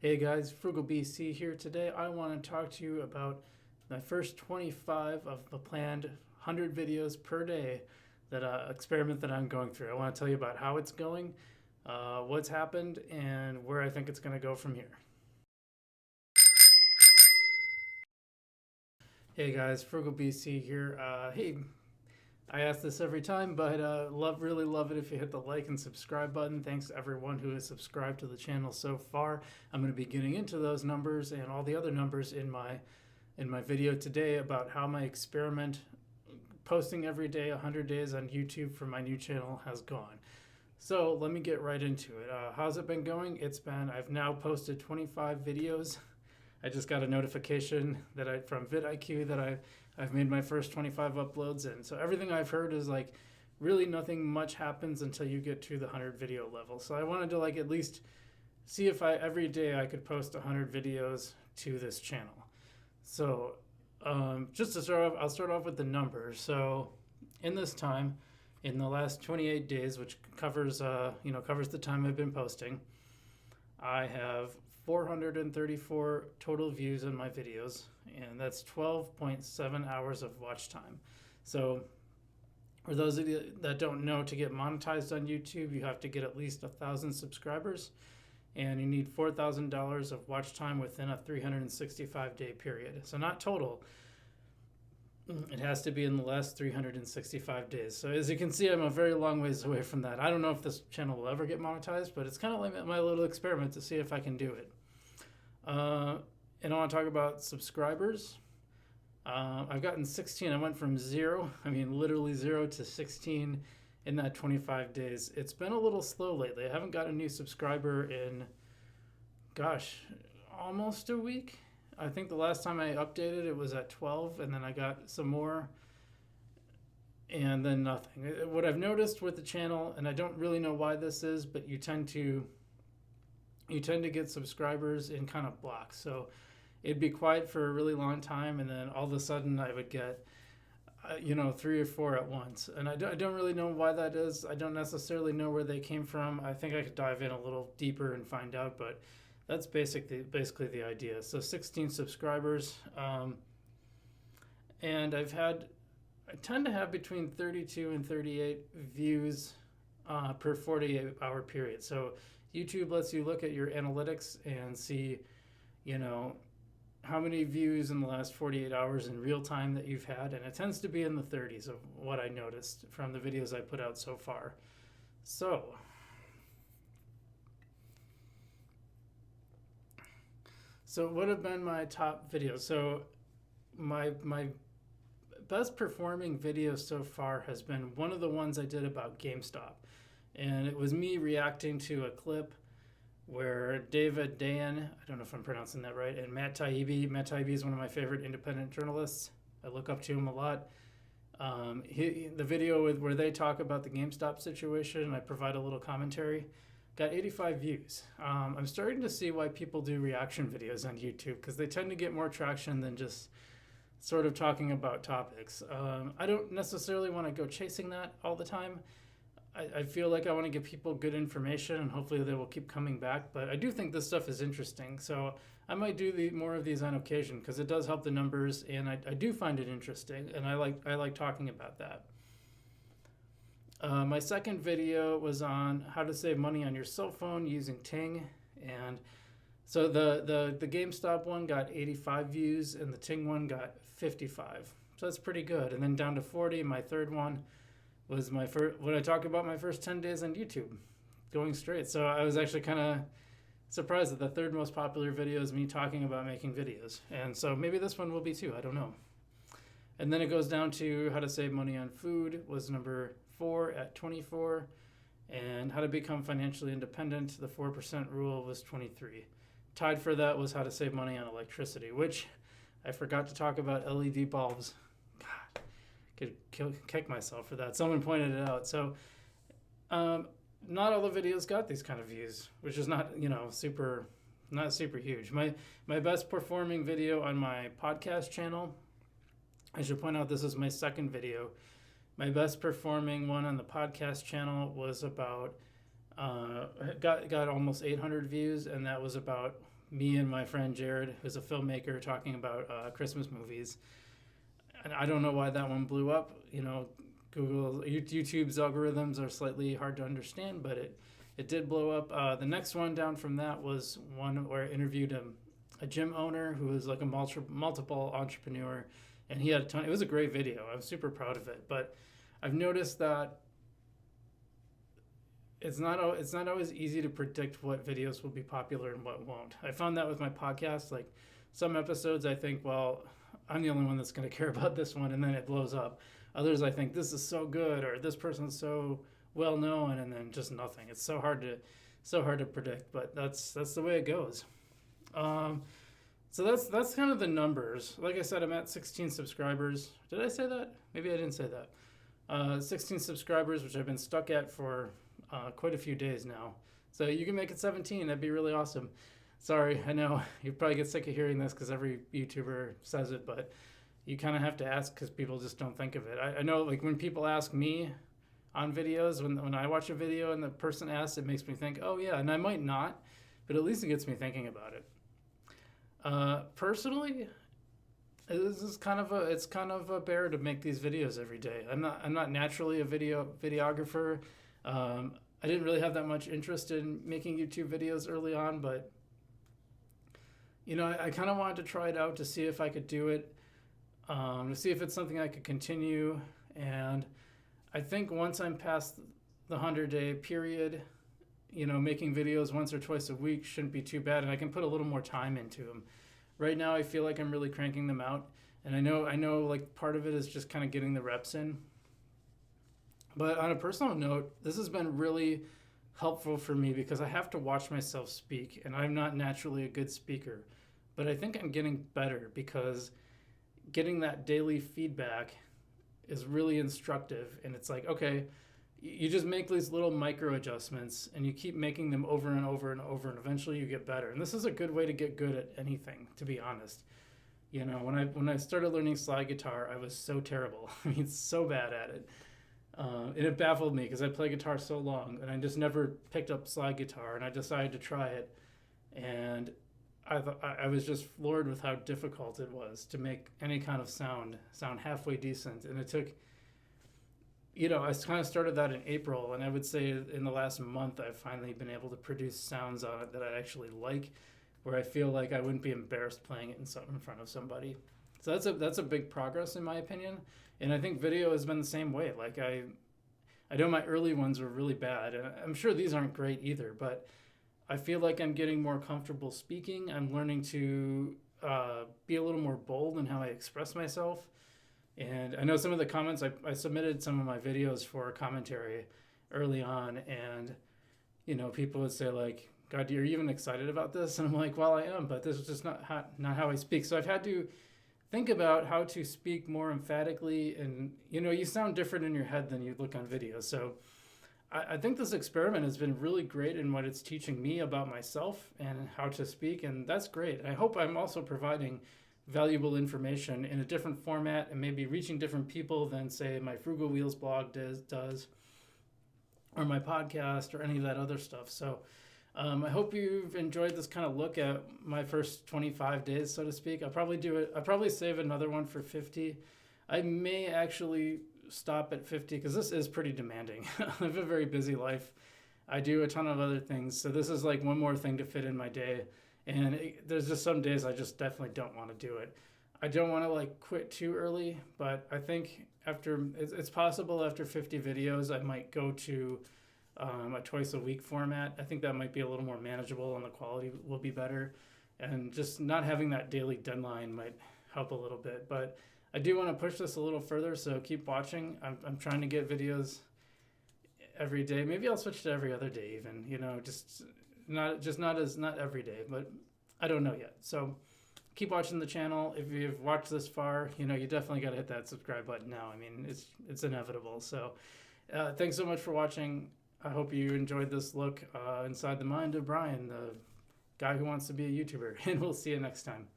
Hey guys, Frugal BC here. Today I want to talk to you about my first 25 of the planned 100 videos per day that experiment that I'm going through. I want to tell you about how it's going, what's happened, and where I think it's going to go from here. Hey guys, Frugal BC here. Hey, I ask this every time, but really love it if you hit the like and subscribe button. Thanks to everyone who has subscribed to the channel so far. I'm going to be getting into those numbers and all the other numbers in my video today about how my experiment posting every day 100 days on YouTube for my new channel has gone. So let me get right into it. How's it been going? I've now posted 25 videos. I just got a notification from vidIQ that I've made my first 25 uploads, and so everything I've heard is like really nothing much happens until you get to the 100 video level. So I wanted to like at least see if every day I could post 100 videos to this channel. So just to start off, I'll start off with the numbers. So in this time, in the last 28 days, which covers the time I've been posting, I have 434 total views on my videos, and that's 12.7 hours of watch time. So for those of you that don't know, to get monetized on YouTube, you have to get at least 1,000 subscribers, and you need $4,000 of watch time within a 365-day period. So not total. It has to be in the last 365 days. So as you can see, I'm a very long ways away from that. I don't know if this channel will ever get monetized, but it's kind of like my little experiment to see if I can do it. And I want to talk about subscribers. I've gotten 16. I went from literally 0 to 16 in that 25 days. It's been a little slow lately. I haven't got a new subscriber in, almost a week. I think the last time I updated it was at 12, and then I got some more, and then nothing. What I've noticed with the channel, and I don't really know why this is, but you tend to get subscribers in kind of blocks. So it'd be quiet for a really long time, and then all of a sudden I would get 3 or 4 at once, and I don't really know why that is. I don't necessarily know where they came from. I think I could dive in a little deeper and find out, but that's basically the idea. So 16 subscribers, and I tend to have between 32 and 38 views per 48-hour period. So YouTube lets you look at your analytics and see, how many views in the last 48 hours in real time that you've had, and it tends to be in the 30s of what I noticed from the videos I put out so far. So what have been my top videos? So my best performing video so far has been one of the ones I did about GameStop. And it was me reacting to a clip where David Dayan, I don't know if I'm pronouncing that right, and Matt Taibbi is one of my favorite independent journalists. I look up to him a lot. The video where they talk about the GameStop situation, I provide a little commentary, got 85 views. I'm starting to see why people do reaction videos on YouTube, because they tend to get more traction than just sort of talking about topics. I don't necessarily want to go chasing that all the time. I feel like I want to give people good information, and hopefully they will keep coming back. But I do think this stuff is interesting, so I might do more of these on occasion, because it does help the numbers, and I do find it interesting, and I like talking about that. My second video was on how to save money on your cell phone using Ting, and so the GameStop one got 85 views, and the Ting one got 55. So that's pretty good. And then down to 40. My third one was when I talk about my first 10 days on YouTube, going straight. So I was actually kind of surprised that the third most popular video is me talking about making videos, and so maybe this one will be too. I don't know. And then it goes down to how to save money on food was number 4 at 24, and how to become financially independent, the 4% rule, was 23. Tied for that was how to save money on electricity, which I forgot to talk about LED bulbs. God, could kick myself for that. Someone pointed it out. So not all the videos got these kind of views, which is not super huge. My best performing video on my podcast channel, I should point out this is my second video. My best performing one on the podcast channel was about got almost 800 views, and that was about me and my friend Jared, who's a filmmaker, talking about Christmas movies. And I don't know why that one blew up. YouTube's algorithms are slightly hard to understand, but it did blow up. The next one down from that was one where I interviewed a gym owner who was like a multiple entrepreneur, and he had a ton. It was a great video. I was super proud of it, but I've noticed that it's not always easy to predict what videos will be popular and what won't. I found that with my podcast. Like some episodes, I think, well, I'm the only one that's going to care about this one, and then it blows up. Others, I think this is so good, or this person's so well known, and then just nothing. It's so hard to predict, but that's the way it goes. So that's kind of the numbers. Like I said, I'm at 16 subscribers. Did I say that? Maybe I didn't say that. 16 subscribers, which I've been stuck at for quite a few days now. So you can make it 17. That'd be really awesome. Sorry, I know you probably get sick of hearing this because every YouTuber says it, but you kind of have to ask because people just don't think of it. I know, like, when people ask me on videos, when I watch a video and the person asks, it makes me think, oh yeah, and I might not, but at least it gets me thinking about it. Personally, it's kind of a bear to make these videos every day. I'm not naturally a videographer. I didn't really have that much interest in making YouTube videos early on, but I kind of wanted to try it out to see if I could do it, to see if it's something I could continue. And I think once I'm past the 100-day period, making videos once or twice a week shouldn't be too bad, and I can put a little more time into them. Right now, I feel like I'm really cranking them out, and I know like part of it is just kind of getting the reps in. But on a personal note, this has been really helpful for me because I have to watch myself speak, and I'm not naturally a good speaker. But I think I'm getting better because getting that daily feedback is really instructive. And it's like, okay, you just make these little micro adjustments and you keep making them over and over and over, and eventually you get better. And this is a good way to get good at anything, to be honest. When I started learning slide guitar, I was so terrible. I mean, so bad at it. And it baffled me because I play guitar so long, and I just never picked up slide guitar, and I decided to try it. And I was just floored with how difficult it was to make any kind of sound halfway decent. And it took, I kind of started that in April, and I would say in the last month I've finally been able to produce sounds on it that I actually like, where I feel like I wouldn't be embarrassed playing it in front of somebody. So that's a big progress in my opinion. And I think video has been the same way. Like I know my early ones were really bad, and I'm sure these aren't great either, but I feel like I'm getting more comfortable speaking. I'm learning to be a little more bold in how I express myself. And I know some of the comments, I submitted some of my videos for commentary early on, and people would say like, God, are you even excited about this? And I'm like, well, I am, but this is just not how I speak. So I've had to think about how to speak more emphatically, and you sound different in your head than you look on video. So I think this experiment has been really great in what it's teaching me about myself and how to speak, and that's great. I hope I'm also providing valuable information in a different format and maybe reaching different people than, say, my Frugal Wheels blog does, or my podcast, or any of that other stuff. So I hope you've enjoyed this kind of look at my first 25 days, so to speak. I'll probably save another one for 50. I may actually stop at 50 because this is pretty demanding. I have a very busy life. I do a ton of other things. So this is like one more thing to fit in my day. And there's just some days I just definitely don't want to do it. I don't want to quit too early, but I think it's possible after 50 videos, I might go to a twice a week format. I think that might be a little more manageable and the quality will be better. And just not having that daily deadline might help a little bit. But I do want to push this a little further, so keep watching. I'm trying to get videos every day. Maybe I'll switch to every other day even, not every day, but I don't know yet. So keep watching the channel. If you've watched this far, you definitely got to hit that subscribe button now. I mean, it's inevitable. So thanks so much for watching. I hope you enjoyed this look inside the mind of Brian, the guy who wants to be a YouTuber, and we'll see you next time.